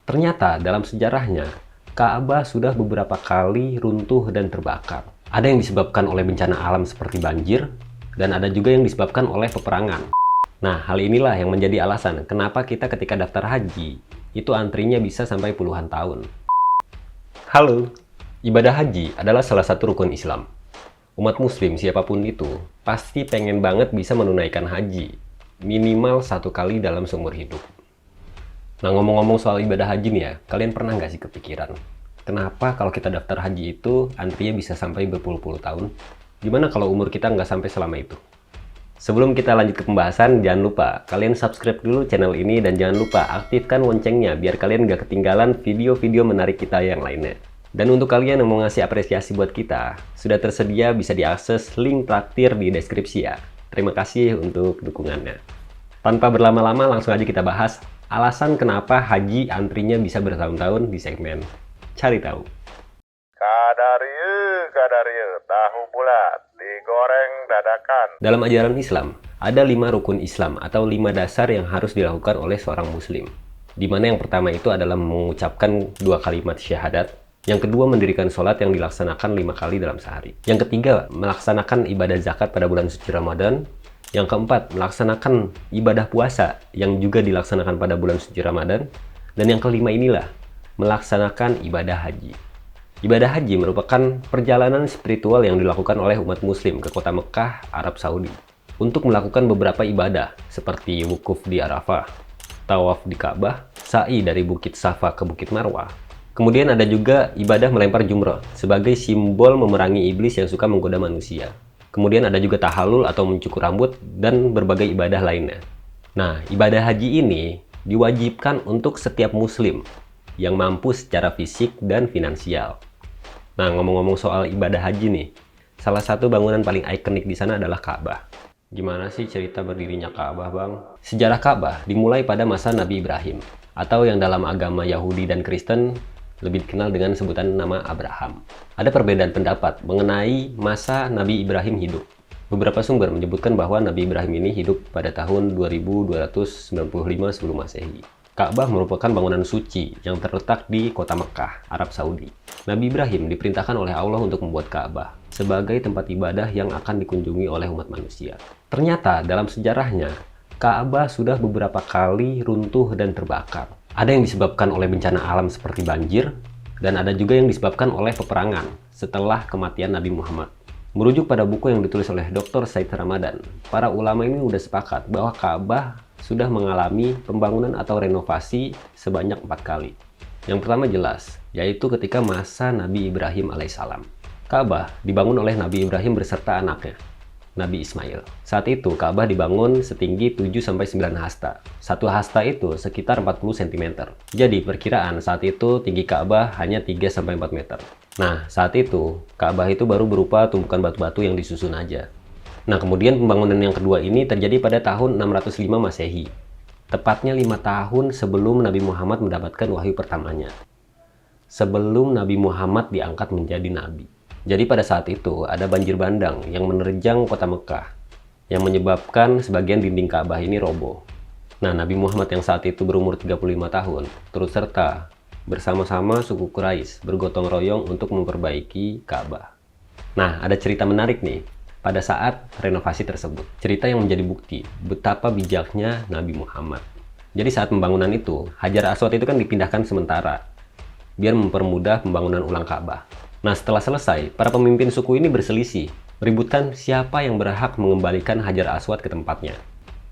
Ternyata dalam sejarahnya, Ka'bah sudah beberapa kali runtuh dan terbakar. Ada yang disebabkan oleh bencana alam seperti banjir, dan ada juga yang disebabkan oleh peperangan. Nah, hal inilah yang menjadi alasan kenapa kita ketika daftar haji, itu antrinya bisa sampai puluhan tahun. Halo, ibadah haji adalah salah satu rukun Islam. Umat muslim siapapun itu, pasti pengen banget bisa menunaikan haji, minimal 1 kali dalam seumur hidup. Nah, ngomong-ngomong soal ibadah haji nih ya, kalian pernah nggak sih kepikiran? Kenapa kalau kita daftar haji itu antrinya bisa sampai berpuluh-puluh tahun? Gimana kalau umur kita nggak sampai selama itu? Sebelum kita lanjut ke pembahasan, jangan lupa kalian subscribe dulu channel ini dan jangan lupa aktifkan loncengnya biar kalian nggak ketinggalan video-video menarik kita yang lainnya. Dan untuk kalian yang mau ngasih apresiasi buat kita, sudah tersedia bisa diakses link traktir di deskripsi ya. Terima kasih untuk dukungannya. Tanpa berlama-lama langsung aja kita bahas alasan kenapa haji antrinya bisa bertahun-tahun di segmen Cari Tahu. Kadarieu, tahu bulat, digoreng dadakan. Dalam ajaran Islam, ada 5 rukun Islam atau 5 dasar yang harus dilakukan oleh seorang muslim. Di mana yang pertama itu adalah mengucapkan 2 kalimat syahadat. Yang kedua, mendirikan sholat yang dilaksanakan 5 kali dalam sehari. Yang ketiga, melaksanakan ibadah zakat pada bulan suci Ramadan. Yang keempat, melaksanakan ibadah puasa yang juga dilaksanakan pada bulan suci Ramadan. Dan yang kelima inilah, melaksanakan ibadah haji. Ibadah haji merupakan perjalanan spiritual yang dilakukan oleh umat muslim ke kota Mekah, Arab Saudi, untuk melakukan beberapa ibadah seperti wukuf di Arafah, tawaf di Ka'bah, sa'i dari Bukit Safa ke Bukit Marwah. Kemudian ada juga ibadah melempar jumrah sebagai simbol memerangi iblis yang suka menggoda manusia. Kemudian ada juga tahalul atau mencukur rambut dan berbagai ibadah lainnya. Nah, ibadah haji ini diwajibkan untuk setiap muslim yang mampu secara fisik dan finansial. Nah, ngomong-ngomong soal ibadah haji nih, salah satu bangunan paling ikonik di sana adalah Ka'bah. Gimana sih cerita berdirinya Ka'bah, Bang? Sejarah Ka'bah dimulai pada masa Nabi Ibrahim, atau yang dalam agama Yahudi dan Kristen lebih dikenal dengan sebutan nama Abraham. Ada perbedaan pendapat mengenai masa Nabi Ibrahim hidup. Beberapa sumber menyebutkan bahwa Nabi Ibrahim ini hidup pada tahun 2295 sebelum Masehi. Ka'bah merupakan bangunan suci yang terletak di kota Mekah, Arab Saudi. Nabi Ibrahim diperintahkan oleh Allah untuk membuat Ka'bah sebagai tempat ibadah yang akan dikunjungi oleh umat manusia. Ternyata dalam sejarahnya, Ka'bah sudah beberapa kali runtuh dan terbakar. Ada yang disebabkan oleh bencana alam seperti banjir, dan ada juga yang disebabkan oleh peperangan setelah kematian Nabi Muhammad. Merujuk pada buku yang ditulis oleh Dr. Said Ramadan, para ulama ini sudah sepakat bahwa Ka'bah sudah mengalami pembangunan atau renovasi sebanyak 4 kali. Yang pertama jelas, yaitu ketika masa Nabi Ibrahim alaihissalam. Ka'bah dibangun oleh Nabi Ibrahim beserta anaknya, Nabi Ismail. Saat itu Ka'bah dibangun setinggi 7-9 hasta. Satu hasta itu sekitar 40 cm. Jadi perkiraan saat itu tinggi Ka'bah hanya 3-4 meter. Nah, saat itu Ka'bah itu baru berupa tumpukan batu-batu yang disusun aja. Nah, kemudian pembangunan yang kedua ini terjadi pada tahun 605 Masehi. Tepatnya 5 tahun sebelum Nabi Muhammad mendapatkan wahyu pertamanya. Sebelum Nabi Muhammad diangkat menjadi nabi. Jadi pada saat itu ada banjir bandang yang menerjang kota Mekah yang menyebabkan sebagian dinding Ka'bah ini roboh. Nah, Nabi Muhammad yang saat itu berumur 35 tahun turut serta bersama-sama suku Quraisy bergotong royong untuk memperbaiki Ka'bah. Nah, ada cerita menarik nih pada saat renovasi tersebut. Cerita yang menjadi bukti betapa bijaknya Nabi Muhammad. Jadi saat pembangunan itu, Hajar Aswad itu kan dipindahkan sementara biar mempermudah pembangunan ulang Ka'bah. Nah, setelah selesai, para pemimpin suku ini berselisih, meributkan siapa yang berhak mengembalikan Hajar Aswad ke tempatnya.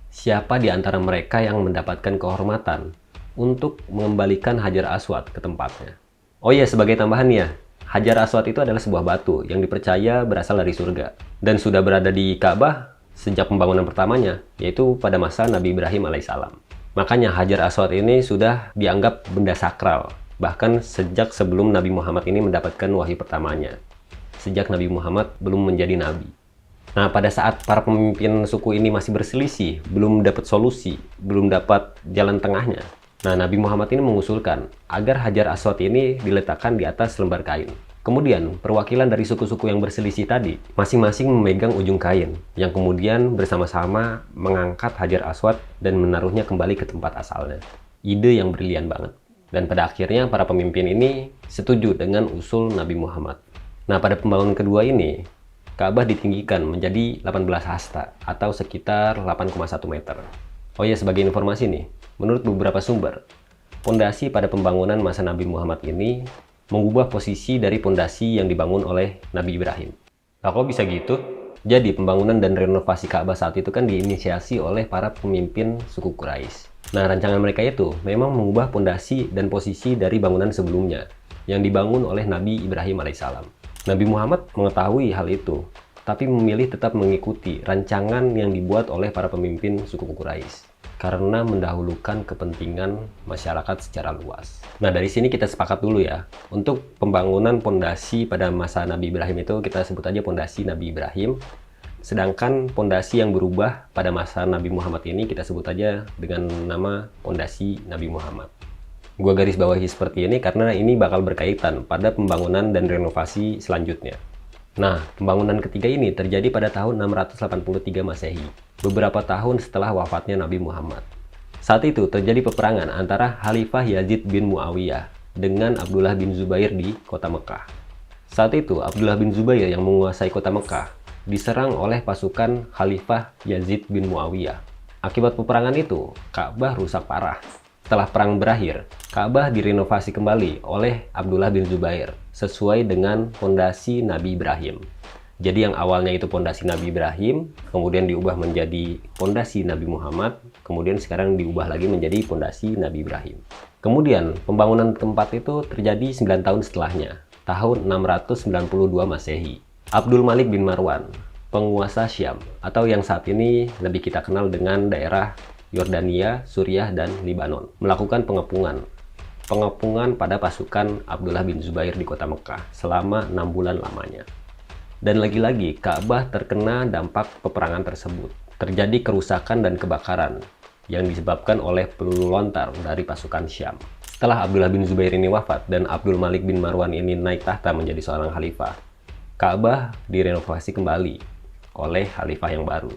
Siapa di antara mereka yang mendapatkan kehormatan untuk mengembalikan Hajar Aswad ke tempatnya. Oh iya, sebagai tambahan ya, Hajar Aswad itu adalah sebuah batu yang dipercaya berasal dari surga dan sudah berada di Ka'bah sejak pembangunan pertamanya, yaitu pada masa Nabi Ibrahim alaihissalam. Makanya Hajar Aswad ini sudah dianggap benda sakral. Bahkan sejak sebelum Nabi Muhammad ini mendapatkan wahyu pertamanya. Sejak Nabi Muhammad belum menjadi nabi. Nah, pada saat para pemimpin suku ini masih berselisih, belum dapat solusi, belum dapat jalan tengahnya. Nah, Nabi Muhammad ini mengusulkan agar Hajar Aswad ini diletakkan di atas lembar kain. Kemudian, perwakilan dari suku-suku yang berselisih tadi, masing-masing memegang ujung kain, yang kemudian bersama-sama mengangkat Hajar Aswad dan menaruhnya kembali ke tempat asalnya. Ide yang brilian banget. Dan pada akhirnya para pemimpin ini setuju dengan usul Nabi Muhammad. Nah, pada pembangunan kedua ini, Ka'bah ditinggikan menjadi 18 hasta atau sekitar 8,1 meter. Oh ya, sebagai informasi nih, menurut beberapa sumber, pondasi pada pembangunan masa Nabi Muhammad ini mengubah posisi dari pondasi yang dibangun oleh Nabi Ibrahim. Nah, kok bisa gitu? Jadi, pembangunan dan renovasi Ka'bah saat itu kan diinisiasi oleh para pemimpin suku Quraisy. Nah, rancangan mereka itu memang mengubah pondasi dan posisi dari bangunan sebelumnya yang dibangun oleh Nabi Ibrahim alaihissalam. Nabi Muhammad mengetahui hal itu, tapi memilih tetap mengikuti rancangan yang dibuat oleh para pemimpin suku Quraisy karena mendahulukan kepentingan masyarakat secara luas. Nah, dari sini kita sepakat dulu ya. Untuk pembangunan pondasi pada masa Nabi Ibrahim itu kita sebut aja pondasi Nabi Ibrahim. Sedangkan pondasi yang berubah pada masa Nabi Muhammad ini kita sebut aja dengan nama pondasi Nabi Muhammad. Gua garis bawahi seperti ini karena ini bakal berkaitan pada pembangunan dan renovasi selanjutnya. Nah, pembangunan ketiga ini terjadi pada tahun 683 Masehi, beberapa tahun setelah wafatnya Nabi Muhammad. Saat itu terjadi peperangan antara Khalifah Yazid bin Muawiyah dengan Abdullah bin Zubair di kota Mekah. Saat itu Abdullah bin Zubair yang menguasai kota Mekah diserang oleh pasukan Khalifah Yazid bin Muawiyah. Akibat peperangan itu, Ka'bah rusak parah. Setelah perang berakhir, Ka'bah direnovasi kembali oleh Abdullah bin Zubair sesuai dengan pondasi Nabi Ibrahim. Jadi yang awalnya itu pondasi Nabi Ibrahim, kemudian diubah menjadi pondasi Nabi Muhammad, kemudian sekarang diubah lagi menjadi pondasi Nabi Ibrahim. Kemudian pembangunan tempat itu terjadi 9 tahun setelahnya, tahun 692 Masehi. Abdul Malik bin Marwan, penguasa Syam, atau yang saat ini lebih kita kenal dengan daerah Yordania, Suriah, dan Libanon, melakukan pengepungan pada pasukan Abdullah bin Zubair di kota Mekah selama 6 bulan lamanya. Dan lagi-lagi Ka'bah terkena dampak peperangan tersebut. Terjadi kerusakan dan kebakaran yang disebabkan oleh peluru lontar dari pasukan Syam. Setelah Abdullah bin Zubair ini wafat dan Abdul Malik bin Marwan ini naik tahta menjadi seorang khalifah, Ka'bah direnovasi kembali oleh khalifah yang baru,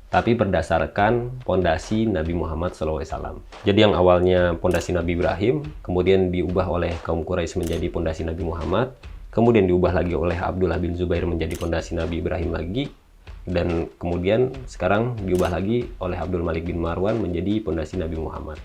tapi berdasarkan pondasi Nabi Muhammad SAW. Jadi yang awalnya pondasi Nabi Ibrahim, kemudian diubah oleh kaum Quraisy menjadi pondasi Nabi Muhammad, kemudian diubah lagi oleh Abdullah bin Zubair menjadi pondasi Nabi Ibrahim lagi, dan kemudian sekarang diubah lagi oleh Abdul Malik bin Marwan menjadi pondasi Nabi Muhammad.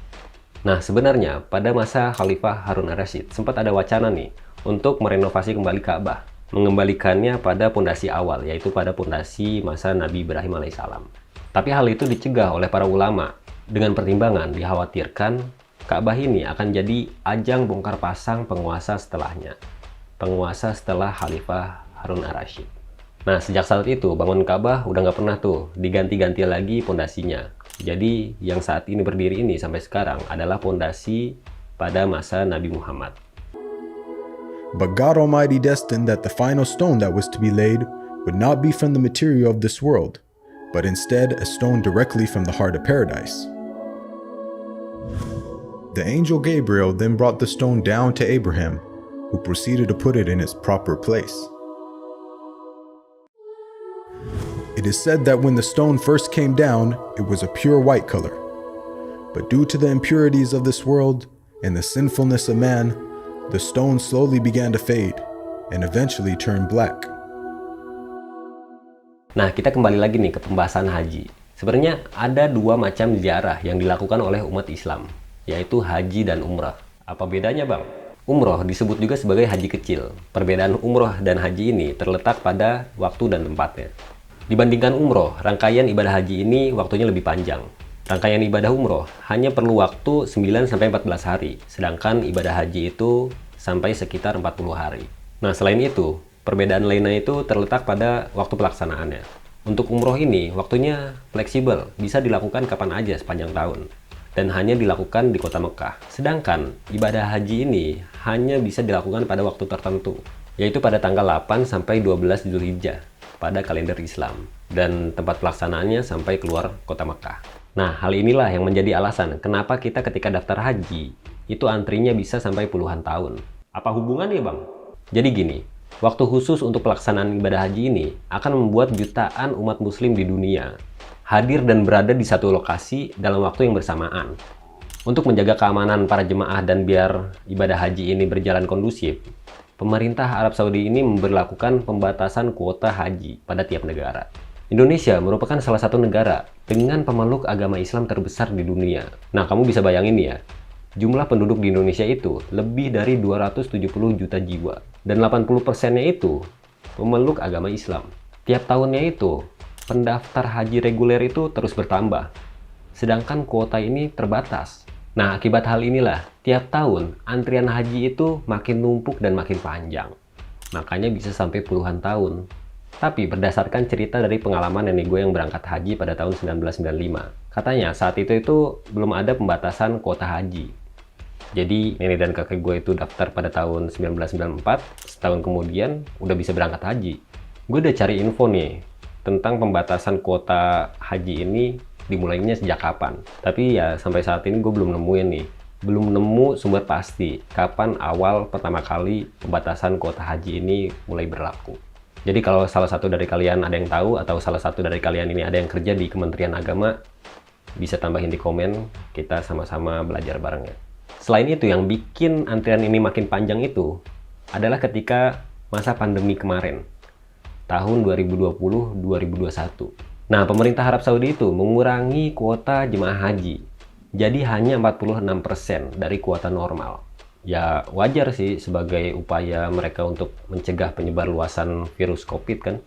Nah, sebenarnya pada masa Khalifah Harun ar-Rasyid sempat ada wacana nih untuk merenovasi kembali Ka'bah, mengembalikannya pada pondasi awal, yaitu pada pondasi masa Nabi Ibrahim alaihissalam. Tapi hal itu dicegah oleh para ulama dengan pertimbangan dikhawatirkan Ka'bah ini akan jadi ajang bongkar pasang penguasa setelahnya, penguasa setelah Khalifah Harun ar-Rasyid. Nah, sejak saat itu bangunan Ka'bah udah nggak pernah tuh diganti-ganti lagi pondasinya. Jadi yang saat ini berdiri ini sampai sekarang adalah pondasi pada masa Nabi Muhammad. But God Almighty destined that the final stone that was to be laid would not be from the material of this world, but instead a stone directly from the heart of paradise. The angel Gabriel then brought the stone down to Abraham, who proceeded to put it in its proper place. It is said that when the stone first came down, it was a pure white color. But due to the impurities of this world and the sinfulness of man, the stone slowly began to fade and eventually turned black. Nah, kita kembali lagi nih ke pembahasan haji. Sebenarnya ada dua macam ziarah yang dilakukan oleh umat Islam, yaitu haji dan umrah. Apa bedanya, Bang? Umroh disebut juga sebagai haji kecil. Perbedaan umroh dan haji ini terletak pada waktu dan tempatnya. Dibandingkan umroh, rangkaian ibadah haji ini waktunya lebih panjang. Rangkaian ibadah umroh hanya perlu waktu 9-14 hari, sedangkan ibadah haji itu sampai sekitar 40 hari. Nah, selain itu, perbedaan lainnya itu terletak pada waktu pelaksanaannya. Untuk umroh ini, waktunya fleksibel, bisa dilakukan kapan aja sepanjang tahun, dan hanya dilakukan di kota Mekah. Sedangkan ibadah haji ini hanya bisa dilakukan pada waktu tertentu, yaitu pada tanggal 8 sampai 12 Dzulhijjah pada kalender Islam, dan tempat pelaksanaannya sampai keluar kota Mekah. Nah, hal inilah yang menjadi alasan kenapa kita ketika daftar haji, itu antrinya bisa sampai puluhan tahun. Apa hubungannya, Bang? Jadi gini, waktu khusus untuk pelaksanaan ibadah haji ini akan membuat jutaan umat muslim di dunia hadir dan berada di satu lokasi dalam waktu yang bersamaan. Untuk menjaga keamanan para jemaah dan biar ibadah haji ini berjalan kondusif, pemerintah Arab Saudi ini memberlakukan pembatasan kuota haji pada tiap negara. Indonesia merupakan salah satu negara dengan pemeluk agama Islam terbesar di dunia. Nah, kamu bisa bayangin ya, jumlah penduduk di Indonesia itu lebih dari 270 juta jiwa. Dan 80%-nya itu pemeluk agama Islam. Tiap tahunnya itu, pendaftar haji reguler itu terus bertambah. Sedangkan kuota ini terbatas. Nah, akibat hal inilah, tiap tahun antrian haji itu makin numpuk dan makin panjang. Makanya bisa sampai puluhan tahun. Tapi berdasarkan cerita dari pengalaman nenek gue yang berangkat haji pada tahun 1995. Katanya saat itu belum ada pembatasan kuota haji. Jadi nenek dan kakek gue itu daftar pada tahun 1994, setahun kemudian udah bisa berangkat haji. Gue udah cari info nih tentang pembatasan kuota haji ini dimulainya sejak kapan. Tapi ya sampai saat ini gue belum nemuin nih. Belum nemu sumber pasti kapan awal pertama kali pembatasan kuota haji ini mulai berlaku. Jadi kalau salah satu dari kalian ada yang tahu atau salah satu dari kalian ini ada yang kerja di Kementerian Agama, bisa tambahin di komen, kita sama-sama belajar bareng ya. Selain itu, yang bikin antrian ini makin panjang itu adalah ketika masa pandemi kemarin, tahun 2020-2021. Nah, pemerintah Arab Saudi itu mengurangi kuota jemaah haji. Jadi hanya 46% dari kuota normal. Ya wajar sih sebagai upaya mereka untuk mencegah penyebar luasan virus COVID kan.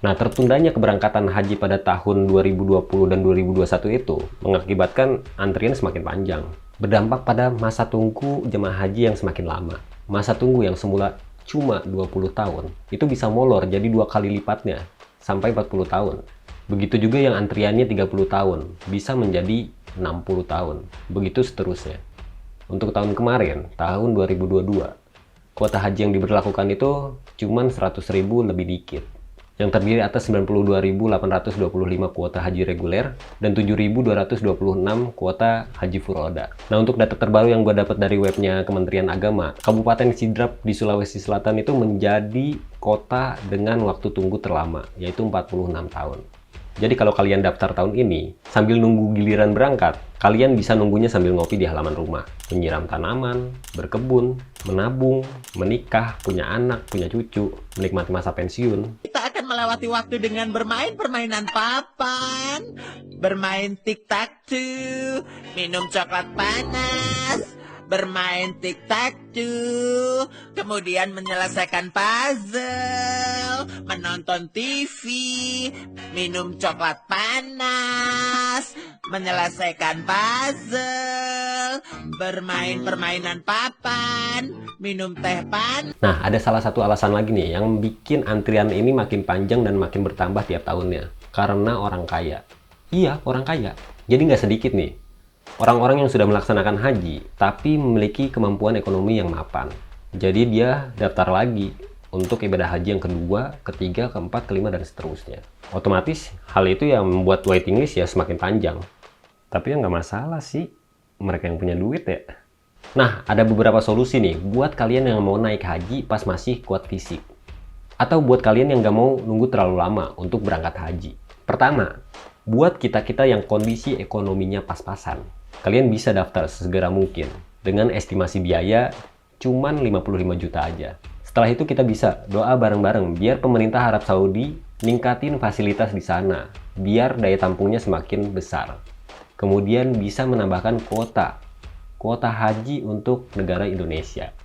Nah, tertundanya keberangkatan haji pada tahun 2020 dan 2021 itu mengakibatkan antrian semakin panjang. Berdampak pada masa tunggu jemaah haji yang semakin lama. Masa tunggu yang semula cuma 20 tahun, itu bisa molor jadi 2 kali lipatnya, sampai 40 tahun. Begitu juga yang antriannya 30 tahun, bisa menjadi 60 tahun. Begitu seterusnya. Untuk tahun kemarin, tahun 2022, kuota haji yang diberlakukan itu cuma 100.000 lebih dikit. Yang terdiri atas 92.825 kuota haji reguler dan 7.226 kuota haji furoda. Nah, untuk data terbaru yang gue dapat dari webnya Kementerian Agama, Kabupaten Sidrap di Sulawesi Selatan itu menjadi kota dengan waktu tunggu terlama, yaitu 46 tahun. Jadi kalau kalian daftar tahun ini, sambil nunggu giliran berangkat, kalian bisa nunggunya sambil ngopi di halaman rumah, menyiram tanaman, berkebun, menabung, menikah, punya anak, punya cucu, menikmati masa pensiun. Kita akan melewati waktu dengan bermain permainan papan, bermain tic-tac-toe, minum coklat panas, bermain tic-tac-toe, kemudian menyelesaikan puzzle, menonton TV, minum coklat panas, menyelesaikan puzzle, bermain permainan papan, minum teh panas. Nah, ada salah satu alasan lagi nih yang bikin antrian ini makin panjang dan makin bertambah tiap tahunnya. Karena orang kaya. Iya, orang kaya. Jadi nggak sedikit nih orang-orang yang sudah melaksanakan haji, tapi memiliki kemampuan ekonomi yang mapan. Jadi dia daftar lagi untuk ibadah haji yang kedua, ketiga, keempat, kelima, dan seterusnya. Otomatis hal itu yang membuat waiting list ya semakin panjang. Tapi ya nggak masalah sih, mereka yang punya duit ya. Nah, ada beberapa solusi nih buat kalian yang mau naik haji pas masih kuat fisik. Atau buat kalian yang nggak mau nunggu terlalu lama untuk berangkat haji. Pertama, buat kita-kita yang kondisi ekonominya pas-pasan, kalian bisa daftar sesegera mungkin dengan estimasi biaya cuman 55 juta aja. Setelah itu kita bisa doa bareng-bareng biar pemerintah Arab Saudi ningkatin fasilitas di sana, biar daya tampungnya semakin besar. Kemudian bisa menambahkan kuota haji untuk negara Indonesia.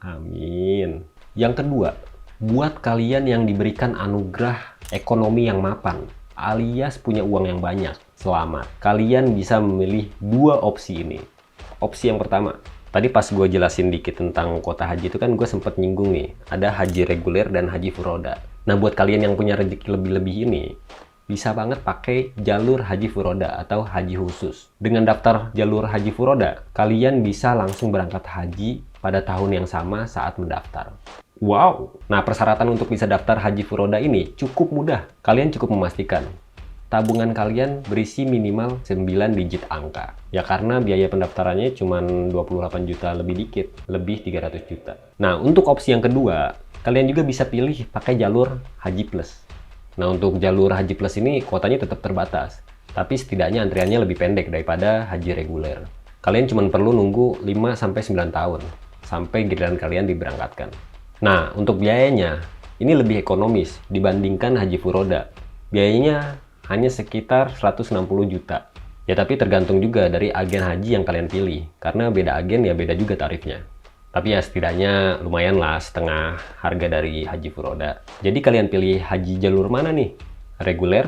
Amin. Yang kedua, buat kalian yang diberikan anugerah ekonomi yang mapan, alias punya uang yang banyak, selamat. Kalian bisa memilih dua opsi ini. Opsi yang pertama, tadi pas gue jelasin dikit tentang kuota haji itu kan gue sempat nyinggung nih, ada haji reguler dan haji furoda. Nah, buat kalian yang punya rezeki lebih-lebih ini, bisa banget pakai jalur haji furoda atau haji khusus. Dengan daftar jalur haji furoda, kalian bisa langsung berangkat haji pada tahun yang sama saat mendaftar. Wow! Nah, persyaratan untuk bisa daftar haji furoda ini cukup mudah. Kalian cukup memastikan tabungan kalian berisi minimal 9 digit angka. Ya karena biaya pendaftarannya cuma 28 juta lebih dikit, lebih 300 juta. Nah, untuk opsi yang kedua, kalian juga bisa pilih pakai jalur haji plus. Nah, untuk jalur haji plus ini kuotanya tetap terbatas, tapi setidaknya antriannya lebih pendek daripada haji reguler. Kalian cuma perlu nunggu 5-9 tahun sampai giliran kalian diberangkatkan. Nah, untuk biayanya ini lebih ekonomis dibandingkan haji furoda. Biayanya hanya sekitar 160 juta. Ya tapi tergantung juga dari agen haji yang kalian pilih. Karena beda agen ya beda juga tarifnya. Tapi ya setidaknya lumayan lah setengah harga dari haji furoda. Jadi kalian pilih haji jalur mana nih? Reguler,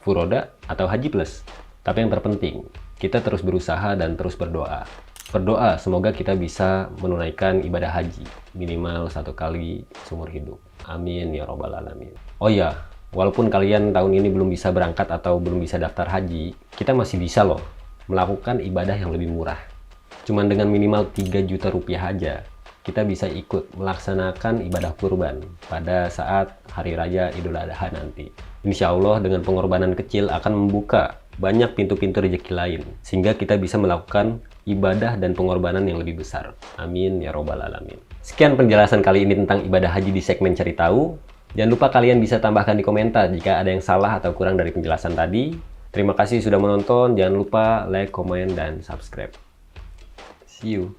furoda, atau haji plus? Tapi yang terpenting, kita terus berusaha dan terus berdoa. Berdoa semoga kita bisa menunaikan ibadah haji minimal 1 kali seumur hidup. Amin ya robbal alamin. Oh ya, walaupun kalian tahun ini belum bisa berangkat atau belum bisa daftar haji, kita masih bisa loh melakukan ibadah yang lebih murah. Cuman dengan minimal 3 juta rupiah aja, kita bisa ikut melaksanakan ibadah kurban pada saat Hari Raya Idul Adha nanti. Insya Allah dengan pengorbanan kecil akan membuka banyak pintu-pintu rezeki lain, sehingga kita bisa melakukan ibadah dan pengorbanan yang lebih besar. Amin ya robbal alamin. Sekian penjelasan kali ini tentang ibadah haji di segmen Cari Tahu. Jangan lupa kalian bisa tambahkan di komentar jika ada yang salah atau kurang dari penjelasan tadi. Terima kasih sudah menonton. Jangan lupa like, komen, dan subscribe. See you.